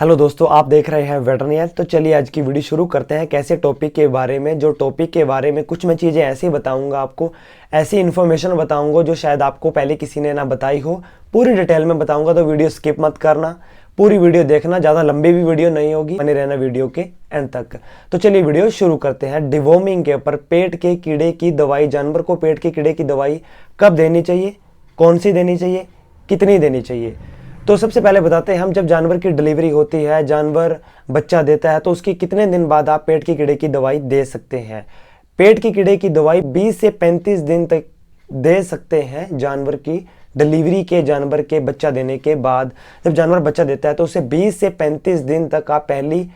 Hello दोस्तों, आप देख रहे हैं वेटरनियर। तो चलिए आज की वीडियो शुरू करते हैं। कैसे टॉपिक के बारे में, जो टॉपिक के बारे में कुछ मैं चीज़ें ऐसी बताऊंगा, आपको ऐसी इन्फॉर्मेशन बताऊंगा जो शायद आपको पहले किसी ने ना बताई हो। पूरी डिटेल में बताऊंगा, तो वीडियो स्किप मत करना, पूरी वीडियो देखना। ज़्यादा लंबी भी वीडियो नहीं होगी, बने रहना वीडियो के एंड तक। तो चलिए वीडियो शुरू करते हैं। डिवॉर्मिंग के ऊपर, पेट के कीड़े की दवाई, जानवर को पेट के कीड़े की दवाई कब देनी चाहिए, कौन सी देनी चाहिए, कितनी देनी चाहिए। तो सबसे पहले बताते हैं हम, जब जानवर की डिलीवरी होती है, जानवर बच्चा देता है, तो उसके कितने दिन बाद आप पेट के कीड़े की दवाई दे सकते हैं। पेट के कीड़े की दवाई 20 से 35 दिन तक दे सकते हैं जानवर की डिलीवरी के, जानवर के बच्चा देने के बाद। जब जानवर बच्चा देता है तो उसे 20 से 35 दिन तक आप पहली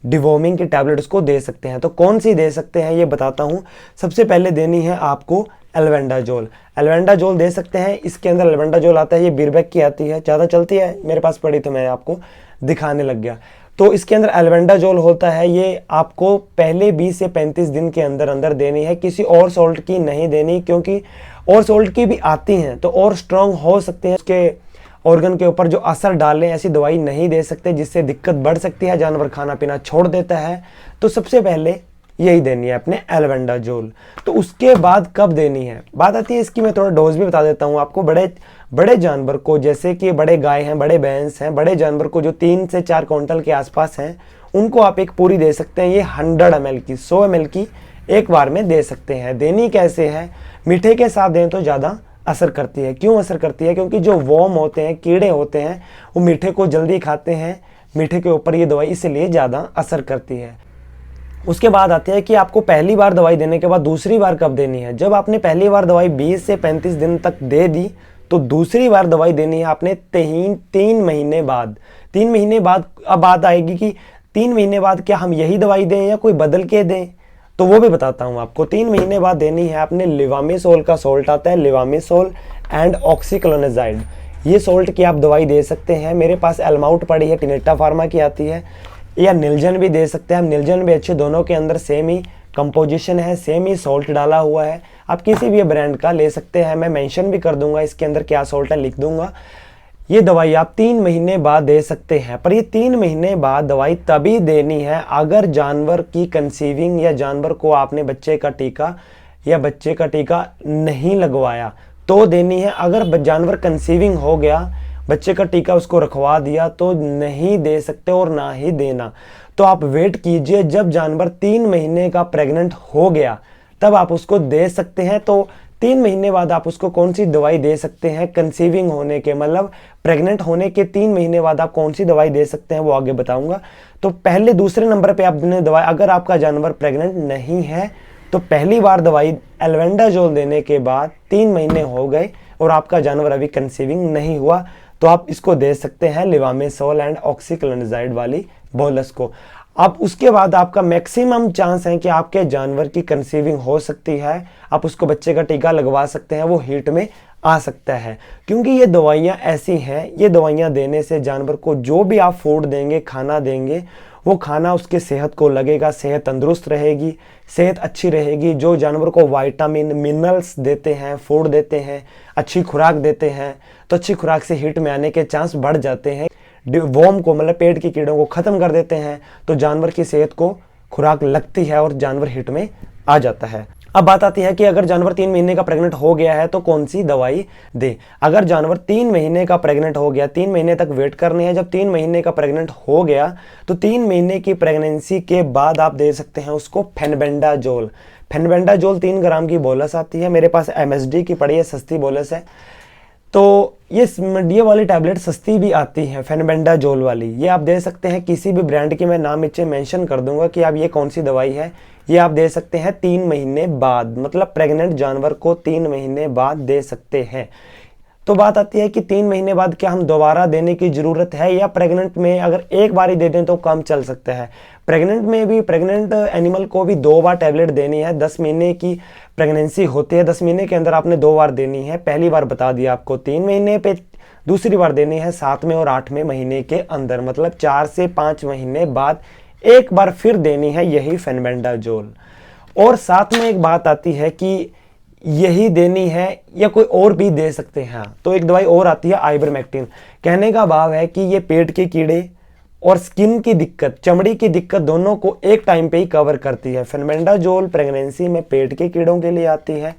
डिवॉर्मिंग की टैबलेट्स को दे सकते हैं। तो कौन सी दे सकते हैं ये बताता हूँ। सबसे पहले देनी है आपको एल्बेंडाजोल। एल्बेंडाजोल दे सकते हैं। इसके अंदर एल्बेंडाजोल आता है, ये बीरबैक की आती है, ज़्यादा चलती है, मेरे पास पड़ी तो मैं आपको दिखाने लग गया। तो इसके अंदर एल्बेंडाजोल होता है, ये आपको पहले 20 से 35 दिन के अंदर अंदर देनी है। किसी और सॉल्ट की नहीं देनी, क्योंकि और सॉल्ट की भी आती हैं तो और स्ट्रांग हो सकते हैं, उसके ऑर्गन के ऊपर जो असर डालें, ऐसी दवाई नहीं दे सकते, जिससे दिक्कत बढ़ सकती है, जानवर खाना पीना छोड़ देता है। तो सबसे पहले यही देनी है अपने एल्बेंडाजोल। तो उसके बाद कब देनी है, बात आती है इसकी। मैं थोड़ा डोज भी बता देता हूँ आपको। बड़े जानवर को, जैसे कि बड़े गाय हैं, बड़े भैंस हैं, बड़े जानवर को जो 3 से 4 क्विंटल के आसपास हैं, उनको आप एक पूरी दे सकते हैं। ये 100 ml की, 100 ml की एक बार में दे सकते हैं। देनी कैसे है, मीठे के साथ दें तो ज़्यादा असर करती है। क्यों असर करती है, क्योंकि जो वॉर्म होते हैं, कीड़े होते हैं, वो मीठे को जल्दी खाते हैं। मीठे के ऊपर ये दवाई इसलिए ज़्यादा असर करती है। उसके बाद आते हैं कि आपको पहली बार दवाई देने के बाद दूसरी बार कब देनी है। जब आपने पहली बार दवाई 20 से 35 दिन तक दे दी, तो दूसरी बार दवाई देनी है आपने 3 महीने बाद। 3 महीने बाद अब बात आएगी कि 3 महीने बाद क्या हम यही दवाई दें या कोई बदल के दें, तो वो भी बताता हूँ आपको। 3 महीने बाद देनी है आपने लिवामिसोल का सॉल्ट आता है, लिवामिसोल एंड ऑक्सीक्लोनेजाइड। ये सॉल्ट की आप दवाई दे सकते हैं। मेरे पास एलमाउट पड़ी है, टिनेटा फार्मा की आती है, या निलजन भी दे सकते हैं। हम निलजन भी अच्छे, दोनों के अंदर सेम ही कंपोजिशन है, सेम ही सॉल्ट डाला हुआ है। आप किसी भी ब्रांड का ले सकते हैं, मैं मेंशन भी कर दूंगा इसके अंदर क्या सॉल्ट है, लिख दूंगा। ये दवाई आप 3 महीने बाद दे सकते हैं, पर ये 3 महीने बाद दवाई तभी देनी है अगर जानवर की कंसीविंग, या जानवर को आपने बच्चे का टीका या बच्चे का टीका नहीं लगवाया तो देनी है। अगर जानवर कंसीविंग हो गया, बच्चे का टीका उसको रखवा दिया, तो नहीं दे सकते और ना ही देना। तो आप वेट कीजिए, जब जानवर 3 महीने का प्रेग्नेंट हो गया तब आप उसको दे सकते हैं। तो 3 महीने बाद आप उसको कौन सी दवाई दे सकते हैं, कंसीविंग होने के, मतलब प्रेग्नेंट होने के 3 महीने बाद आप कौन सी दवाई दे सकते हैं, वो आगे बताऊंगा। तो पहले दूसरे नंबर पे आपने दवाई, अगर आपका जानवर प्रेग्नेंट नहीं है तो पहली बार दवाई एल्बेंडाजोल देने के बाद 3 महीने हो गए और आपका जानवर अभी कंसीविंग नहीं हुआ, तो आप इसको दे सकते हैं, लिवामिसोल एंड ऑक्सीक्लोनेजाइड वाली बोलस को। अब उसके बाद आपका मैक्सिमम चांस है कि आपके जानवर की कंसीविंग हो सकती है, आप उसको बच्चे का टीका लगवा सकते हैं, वो हीट में आ सकता है। क्योंकि ये दवाइयाँ ऐसी हैं, ये दवाइयाँ देने से जानवर को जो भी आप फूड देंगे, खाना देंगे, वो खाना उसके सेहत को लगेगा, सेहत तंदुरुस्त रहेगी, सेहत अच्छी रहेगी। जो जानवर को विटामिन, मिनरल्स देते हैं, फूड देते हैं, अच्छी खुराक देते हैं, तो अच्छी खुराक से हीट में आने के चांस बढ़ जाते हैं। वॉर्म को, मतलब पेट के कीड़ों को ख़त्म कर देते हैं, तो जानवर की सेहत को खुराक लगती है और जानवर हीट में आ जाता है। अब बात आती है कि अगर जानवर 3 महीने का प्रेग्नेंट हो गया है तो कौन सी दवाई दे। अगर जानवर 3 महीने का प्रेग्नेंट हो गया, 3 महीने तक वेट करने हैं। जब 3 महीने का प्रेग्नेंट हो गया तो 3 महीने की प्रेगनेंसी के बाद आप दे सकते हैं उसको फेनबेंडाजोल। फेनबेंडाजोल 3 ग्राम की बोलस आती है, मेरे पास MSD की पड़ी है, सस्ती बोलस है। तो ये वाली टैबलेट सस्ती भी आती है, फेनबेंडाजोल वाली, ये आप दे सकते हैं। किसी भी ब्रांड की मैं नाम नीचे मेंशन कर दूंगा कि आप ये कौन सी दवाई है। ये आप दे सकते हैं 3 महीने बाद, मतलब प्रेग्नेंट जानवर को 3 महीने बाद दे सकते हैं। तो बात आती है कि 3 महीने बाद क्या हम दोबारा देने की ज़रूरत है, या प्रेग्नेंट में अगर एक बार ही दे दें तो काम चल सकता है। प्रेग्नेंट में भी, प्रेग्नेंट एनिमल को भी 2 बार टैबलेट देनी है। 10 महीने की प्रेगनेंसी होती है, 10 महीने के अंदर आपने 2 बार देनी है। पहली बार बता दिया आपको 3 महीने पे, दूसरी बार देनी है 7वें और 8वें महीने के अंदर, मतलब 4 से 5 महीने बाद एक बार फिर देनी है यही फेनबेंडाजोल। और साथ में एक बात आती है कि यही देनी है या कोई और भी दे सकते हैं। तो एक दवाई और आती है आइवरमेक्टिन। कहने का भाव है कि ये पेट के कीड़े और स्किन की दिक्कत, चमड़ी की दिक्कत दोनों को एक टाइम पे ही कवर करती है। फेनबेंडाजोल प्रेगनेंसी में पेट के कीड़ों के लिए आती है,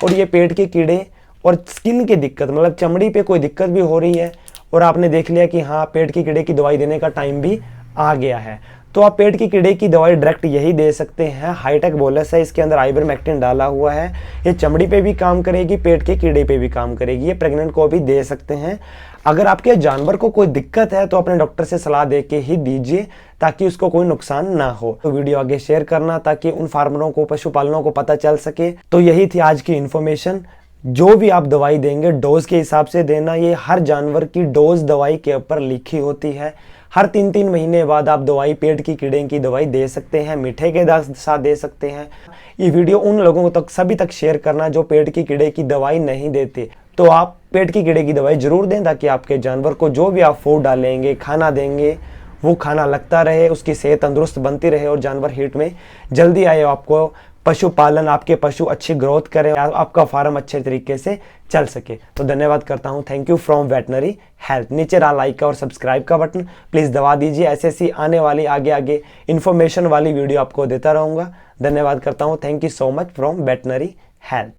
और ये पेट के कीड़े और स्किन की दिक्कत मतलब चमड़ी पे कोई दिक्कत भी हो रही है और आपने देख लिया कि हाँ पेट की कीड़े की दवाई देने का टाइम भी आ गया है, तो आप पेट की कीड़े की दवाई डायरेक्ट यही दे सकते हैं। हाईटेक बोलस है, इसके अंदर आइवरमेक्टिन डाला हुआ है। ये चमड़ी पे भी काम करेगी, पेट के कीड़े पे भी काम करेगी। ये प्रेग्नेंट को भी दे सकते हैं। अगर आपके जानवर को कोई दिक्कत है तो अपने डॉक्टर से सलाह दे के ही दीजिए ताकि उसको कोई नुकसान ना हो। तो वीडियो आगे शेयर करना ताकि उन फार्मरों को, पशुपालनों को पता चल सके। तो यही थी आज की इन्फॉर्मेशन। जो भी आप दवाई देंगे डोज के हिसाब से देना। ये हर जानवर की डोज दवाई के ऊपर लिखी होती है। हर 3-3 महीने बाद आप दवाई, पेट की कीड़े की दवाई दे सकते हैं, मीठे के साथ दे सकते हैं। ये वीडियो उन लोगों तक, सभी तक शेयर करना जो पेट की कीड़े की दवाई नहीं देते। तो आप पेट की कीड़े की दवाई जरूर दें ताकि आपके जानवर को जो भी आप फूड डालेंगे, खाना देंगे, वो खाना लगता रहे, उसकी सेहत तंदुरुस्त बनती रहे और जानवर हीट में जल्दी आए। आपको पशुपालन, आपके पशु अच्छी ग्रोथ करें, आपका फार्म अच्छे तरीके से चल सके। तो धन्यवाद करता हूं। Thank you from veterinary health. नीचे रहा लाइक का और सब्सक्राइब का बटन, प्लीज़ दबा दीजिए। ऐसी आने वाली आगे इन्फॉर्मेशन वाली वीडियो आपको देता रहूंगा। धन्यवाद करता हूं। Thank you so much from veterinary health.